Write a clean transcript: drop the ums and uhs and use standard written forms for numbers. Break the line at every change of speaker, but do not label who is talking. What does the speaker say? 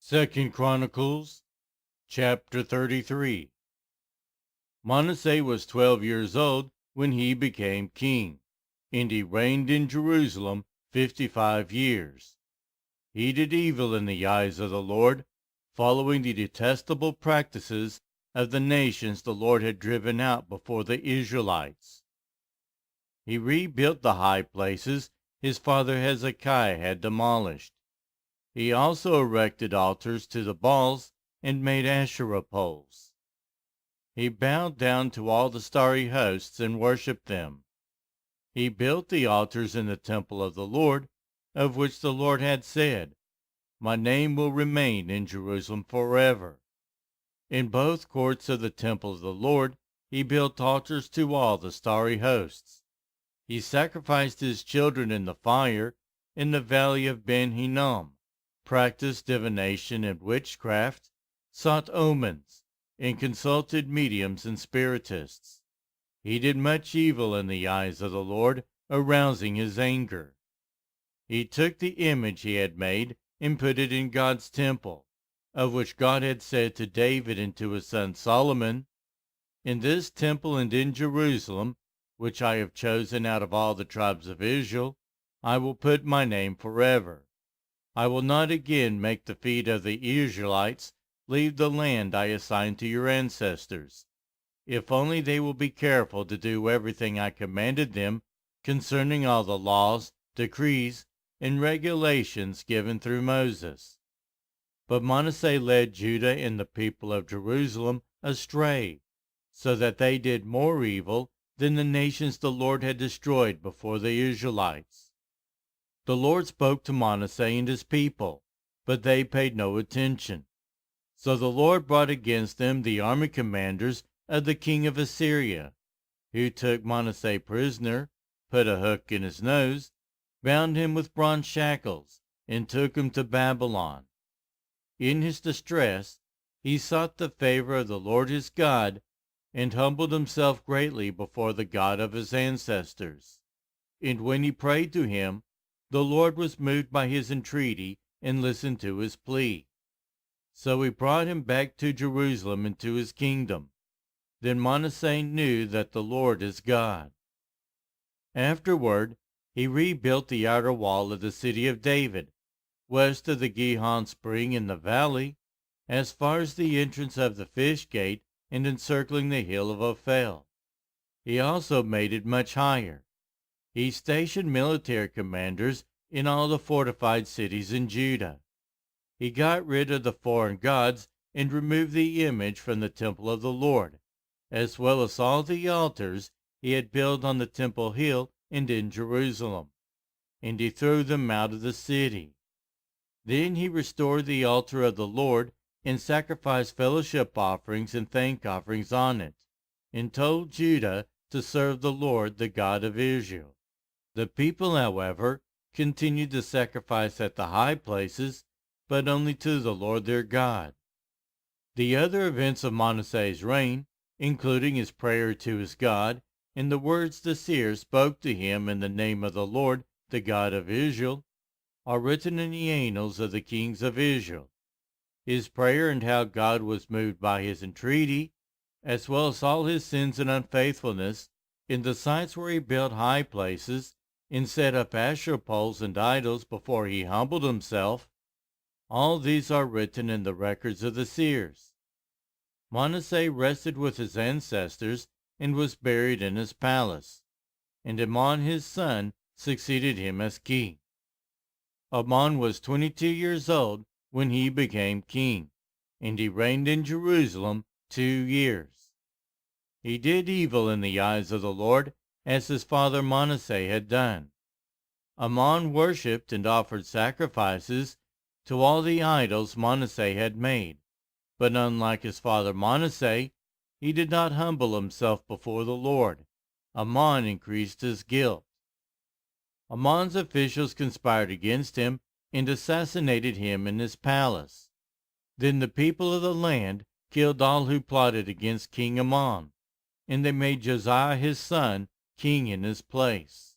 Second Chronicles, chapter 33. Manasseh was 12 years old when he became king, and he reigned in Jerusalem 55 years. He did evil in the eyes of the Lord, following the detestable practices of the nations the Lord had driven out before the Israelites. He rebuilt the high places his father Hezekiah had demolished. He also erected altars to the Baals and made Asherah poles. He bowed down to all the starry hosts and worshipped them. He built the altars in the temple of the Lord, of which the Lord had said, "My name will remain in Jerusalem forever." In both courts of the temple of the Lord he built altars to all the starry hosts. He sacrificed his children in the fire in the valley of Ben Hinnom, practiced divination and witchcraft, sought omens, and consulted mediums and spiritists. He did much evil in the eyes of the Lord, arousing his anger. He took the image he had made and put it in God's temple, of which God had said to David and to his son Solomon, "In this temple and in Jerusalem, which I have chosen out of all the tribes of Israel, I will put my name forever. I will not again make the feet of the Israelites leave the land I assigned to your ancestors, if only they will be careful to do everything I commanded them concerning all the laws, decrees, and regulations given through Moses." But Manasseh led Judah and the people of Jerusalem astray, so that they did more evil than the nations the Lord had destroyed before the Israelites. The Lord spoke to Manasseh and his people, but they paid no attention. So the Lord brought against them the army commanders of the king of Assyria, who took Manasseh prisoner, put a hook in his nose, bound him with bronze shackles, and took him to Babylon. In his distress he sought the favor of the Lord his God, and humbled himself greatly before the God of his ancestors. And when he prayed to him, the Lord was moved by his entreaty and listened to his plea. So he brought him back to Jerusalem and to his kingdom. Then Manasseh knew that the Lord is God. Afterward, he rebuilt the outer wall of the city of David, west of the Gihon spring in the valley, as far as the entrance of the fish gate and encircling the hill of Ophel. He also made it much higher. He stationed military commanders in all the fortified cities in Judah. He got rid of the foreign gods and removed the image from the temple of the Lord, as well as all the altars he had built on the temple hill and in Jerusalem, and he threw them out of the city. Then he restored the altar of the Lord and sacrificed fellowship offerings and thank offerings on it, and told Judah to serve the Lord, the God of Israel. The people, however, continued to sacrifice at the high places, but only to the Lord their God. The other events of Manasseh's reign, including his prayer to his God, and the words the seer spoke to him in the name of the Lord, the God of Israel, are written in the annals of the kings of Israel. His prayer and how God was moved by his entreaty, as well as all his sins and unfaithfulness, in the sites where he built high places, and set up Asherah poles and idols before he humbled himself, all these are written in the records of the seers. Manasseh rested with his ancestors and was buried in his palace, and Amon his son succeeded him as king. Amon was 22 years old when he became king, and he reigned in Jerusalem 2 years. He did evil in the eyes of the Lord, as his father Manasseh had done. Amon worshipped and offered sacrifices to all the idols Manasseh had made, but unlike his father Manasseh, he did not humble himself before the Lord. Amon increased his guilt. Amon's officials conspired against him and assassinated him in his palace. Then the people of the land killed all who plotted against King Amon, and they made Josiah his son king in his place.